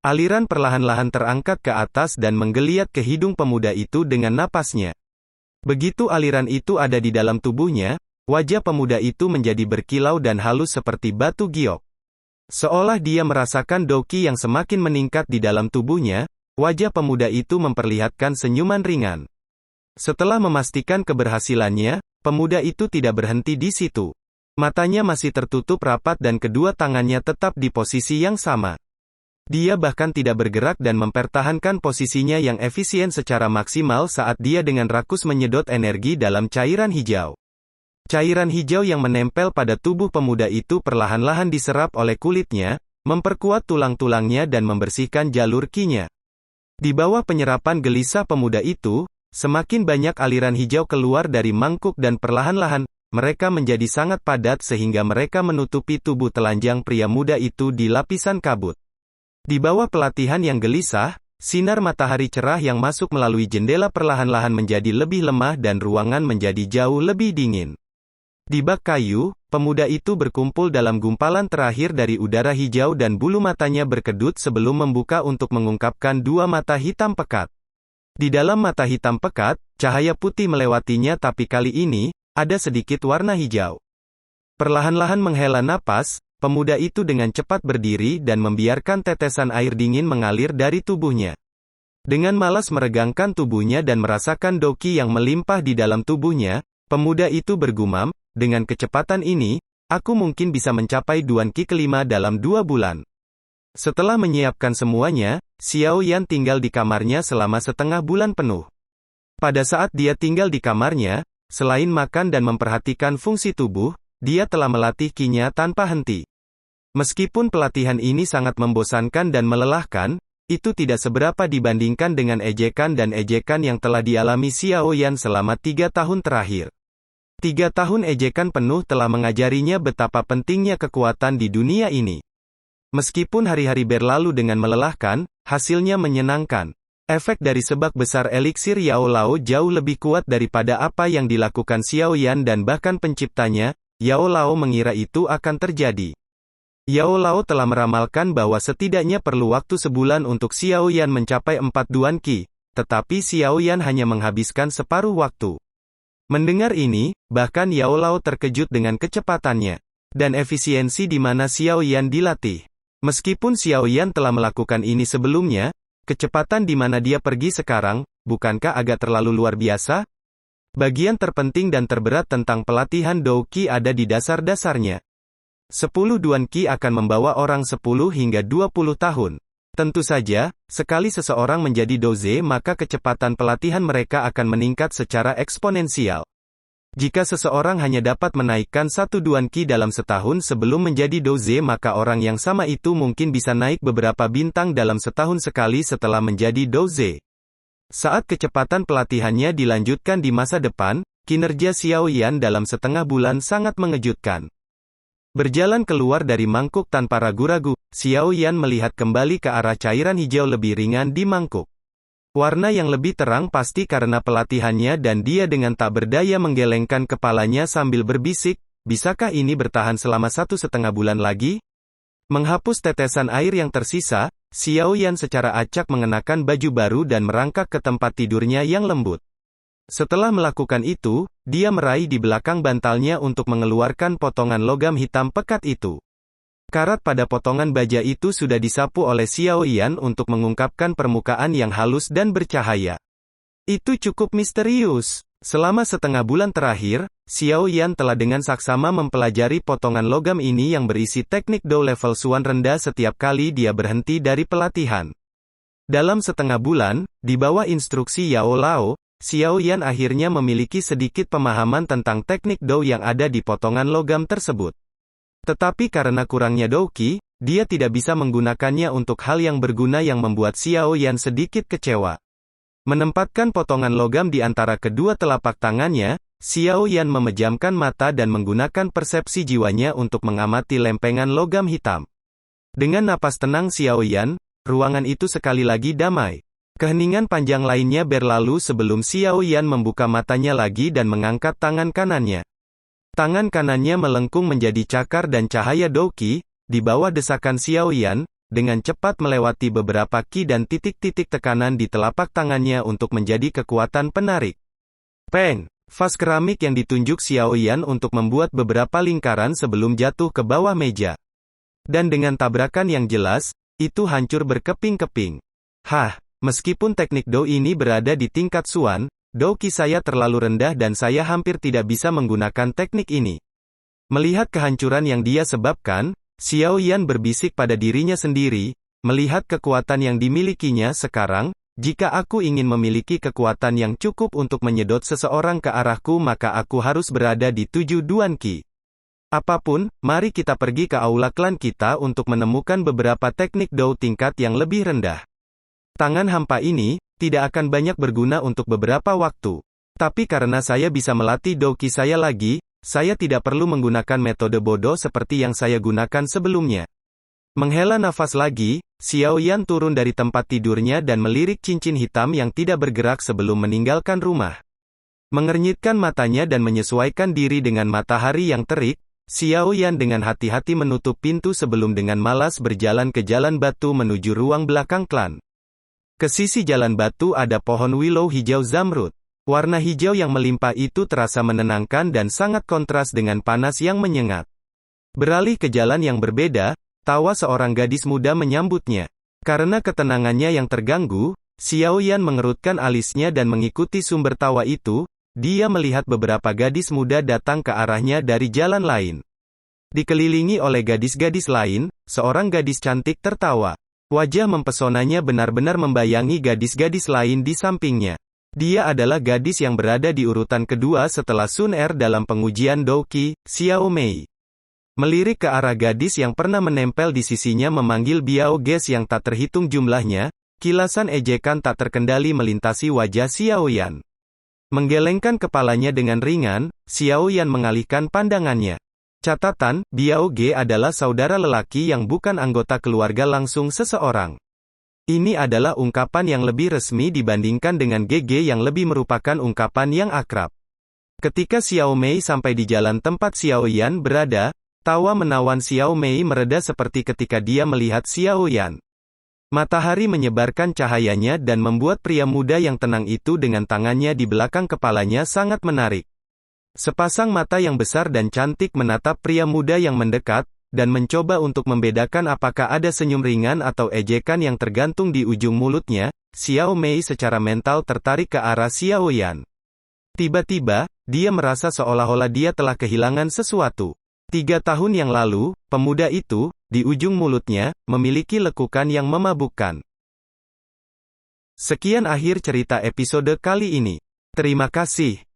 Aliran perlahan-lahan terangkat ke atas dan menggeliat ke hidung pemuda itu dengan napasnya. Begitu aliran itu ada di dalam tubuhnya, wajah pemuda itu menjadi berkilau dan halus seperti batu giok. Seolah dia merasakan Dou Qi yang semakin meningkat di dalam tubuhnya, Wajah pemuda itu memperlihatkan senyuman ringan. Setelah memastikan keberhasilannya, pemuda itu tidak berhenti di situ. Matanya masih tertutup rapat dan kedua tangannya tetap di posisi yang sama. Dia bahkan tidak bergerak dan mempertahankan posisinya yang efisien secara maksimal saat dia dengan rakus menyedot energi dalam cairan hijau. Cairan hijau yang menempel pada tubuh pemuda itu perlahan-lahan diserap oleh kulitnya, memperkuat tulang-tulangnya dan membersihkan jalur qi-nya. Di bawah penyerapan gelisah pemuda itu, semakin banyak aliran hijau keluar dari mangkuk dan perlahan-lahan, mereka menjadi sangat padat sehingga mereka menutupi tubuh telanjang pria muda itu di lapisan kabut. Di bawah pelatihan yang gelisah, sinar matahari cerah yang masuk melalui jendela perlahan-lahan menjadi lebih lemah dan ruangan menjadi jauh lebih dingin. Di bak kayu, pemuda itu berkumpul dalam gumpalan terakhir dari udara hijau dan bulu matanya berkedut sebelum membuka untuk mengungkapkan dua mata hitam pekat. Di dalam mata hitam pekat, cahaya putih melewatinya tapi kali ini, ada sedikit warna hijau. Perlahan-lahan menghela napas, pemuda itu dengan cepat berdiri dan membiarkan tetesan air dingin mengalir dari tubuhnya. Dengan malas meregangkan tubuhnya dan merasakan doqi yang melimpah di dalam tubuhnya, pemuda itu bergumam, dengan kecepatan ini, aku mungkin bisa mencapai Duan Qi kelima dalam 2 bulan. Setelah menyiapkan semuanya, Xiao Yan tinggal di kamarnya selama setengah bulan penuh. Pada saat dia tinggal di kamarnya, selain makan dan memperhatikan fungsi tubuh, dia telah melatih qi-nya tanpa henti. Meskipun pelatihan ini sangat membosankan dan melelahkan, itu tidak seberapa dibandingkan dengan ejekan dan ejekan yang telah dialami Xiao Yan selama 3 tahun terakhir. 3 tahun ejekan penuh telah mengajarinya betapa pentingnya kekuatan di dunia ini. Meskipun hari-hari berlalu dengan melelahkan, hasilnya menyenangkan. Efek dari sebak besar eliksir Yao Lao jauh lebih kuat daripada apa yang dilakukan Xiao Yan dan bahkan penciptanya, Yao Lao mengira itu akan terjadi. Yao Lao telah meramalkan bahwa setidaknya perlu waktu sebulan untuk Xiao Yan mencapai 4 Duan Qi, tetapi Xiao Yan hanya menghabiskan separuh waktu. Mendengar ini, bahkan Yao Lao terkejut dengan kecepatannya dan efisiensi di mana Xiao Yan dilatih. Meskipun Xiao Yan telah melakukan ini sebelumnya, kecepatan di mana dia pergi sekarang, bukankah agak terlalu luar biasa? Bagian terpenting dan terberat tentang pelatihan Doqi ada di dasar-dasarnya. 10 Duan Qi akan membawa orang 10 hingga 20 tahun. Tentu saja, sekali seseorang menjadi doze maka kecepatan pelatihan mereka akan meningkat secara eksponensial. Jika seseorang hanya dapat menaikkan 1 Duan Qi dalam setahun sebelum menjadi doze maka orang yang sama itu mungkin bisa naik beberapa bintang dalam setahun sekali setelah menjadi doze. Saat kecepatan pelatihannya dilanjutkan di masa depan, kinerja Xiao Yan dalam setengah bulan sangat mengejutkan. Berjalan keluar dari mangkuk tanpa ragu-ragu, Xiao Yan melihat kembali ke arah cairan hijau lebih ringan di mangkuk. Warna yang lebih terang pasti karena pelatihannya dan dia dengan tak berdaya menggelengkan kepalanya sambil berbisik, bisakah ini bertahan selama 1,5 bulan lagi? Menghapus tetesan air yang tersisa, Xiao Yan secara acak mengenakan baju baru dan merangkak ke tempat tidurnya yang lembut. Setelah melakukan itu, dia meraih di belakang bantalnya untuk mengeluarkan potongan logam hitam pekat itu. Karat pada potongan baja itu sudah disapu oleh Xiao Yan untuk mengungkapkan permukaan yang halus dan bercahaya. Itu cukup misterius. Selama setengah bulan terakhir, Xiao Yan telah dengan saksama mempelajari potongan logam ini yang berisi teknik Do level Suan rendah setiap kali dia berhenti dari pelatihan. Dalam setengah bulan, di bawah instruksi Yao Lao, Xiao Yan akhirnya memiliki sedikit pemahaman tentang teknik Do yang ada di potongan logam tersebut. Tetapi karena kurangnya Doqi, dia tidak bisa menggunakannya untuk hal yang berguna yang membuat Xiao Yan sedikit kecewa. Menempatkan potongan logam di antara kedua telapak tangannya, Xiao Yan memejamkan mata dan menggunakan persepsi jiwanya untuk mengamati lempengan logam hitam. Dengan napas tenang Xiao Yan, ruangan itu sekali lagi damai. Keheningan panjang lainnya berlalu sebelum Xiao Yan membuka matanya lagi dan mengangkat tangan kanannya. Tangan kanannya melengkung menjadi cakar dan cahaya Doqi, di bawah desakan Xiao Yan, dengan cepat melewati beberapa qi dan titik-titik tekanan di telapak tangannya untuk menjadi kekuatan penarik. Peng! Vas keramik yang ditunjuk Xiao Yan untuk membuat beberapa lingkaran sebelum jatuh ke bawah meja. Dan dengan tabrakan yang jelas, itu hancur berkeping-keping. Hah! Meskipun teknik Dou ini berada di tingkat Xuan, Dou Qi saya terlalu rendah dan saya hampir tidak bisa menggunakan teknik ini. Melihat kehancuran yang dia sebabkan, Xiao Yan berbisik pada dirinya sendiri, melihat kekuatan yang dimilikinya sekarang, jika aku ingin memiliki kekuatan yang cukup untuk menyedot seseorang ke arahku maka aku harus berada di 7 Duan Qi. Apapun, mari kita pergi ke aula klan kita untuk menemukan beberapa teknik Dou tingkat yang lebih rendah. Tangan hampa ini tidak akan banyak berguna untuk beberapa waktu. Tapi karena saya bisa melatih Dou Qi saya lagi, saya tidak perlu menggunakan metode bodoh seperti yang saya gunakan sebelumnya. Menghela nafas lagi, Xiao Yan turun dari tempat tidurnya dan melirik cincin hitam yang tidak bergerak sebelum meninggalkan rumah. Mengernyitkan matanya dan menyesuaikan diri dengan matahari yang terik, Xiao Yan dengan hati-hati menutup pintu sebelum dengan malas berjalan ke jalan batu menuju ruang belakang klan. Ke sisi jalan batu ada pohon willow hijau zamrud. Warna hijau yang melimpah itu terasa menenangkan dan sangat kontras dengan panas yang menyengat. Beralih ke jalan yang berbeda, tawa seorang gadis muda menyambutnya. Karena ketenangannya yang terganggu, Xiao Yan mengerutkan alisnya dan mengikuti sumber tawa itu. Dia melihat beberapa gadis muda datang ke arahnya dari jalan lain. Dikelilingi oleh gadis-gadis lain, seorang gadis cantik tertawa. Wajah mempesonanya benar-benar membayangi gadis-gadis lain di sampingnya. Dia adalah gadis yang berada di urutan kedua setelah Sun Er dalam pengujian Dou Qi, Xiao Mei. Melirik ke arah gadis yang pernah menempel di sisinya memanggil Biao Ges yang tak terhitung jumlahnya, kilasan ejekan tak terkendali melintasi wajah Xiao Yan. Menggelengkan kepalanya dengan ringan, Xiao Yan mengalihkan pandangannya. Catatan, Biao Ge adalah saudara lelaki yang bukan anggota keluarga langsung seseorang. Ini adalah ungkapan yang lebih resmi dibandingkan dengan GG yang lebih merupakan ungkapan yang akrab. Ketika Xiao Mei sampai di jalan tempat Xiao Yan berada, tawa menawan Xiao Mei mereda seperti ketika dia melihat Xiao Yan. Matahari menyebarkan cahayanya dan membuat pria muda yang tenang itu dengan tangannya di belakang kepalanya sangat menarik. Sepasang mata yang besar dan cantik menatap pria muda yang mendekat, dan mencoba untuk membedakan apakah ada senyum ringan atau ejekan yang tergantung di ujung mulutnya. Xiao Mei secara mental tertarik ke arah Xiao Yan. Tiba-tiba, dia merasa seolah-olah dia telah kehilangan sesuatu. 3 tahun yang lalu, pemuda itu, di ujung mulutnya, memiliki lekukan yang memabukkan. Sekian akhir cerita episode kali ini. Terima kasih.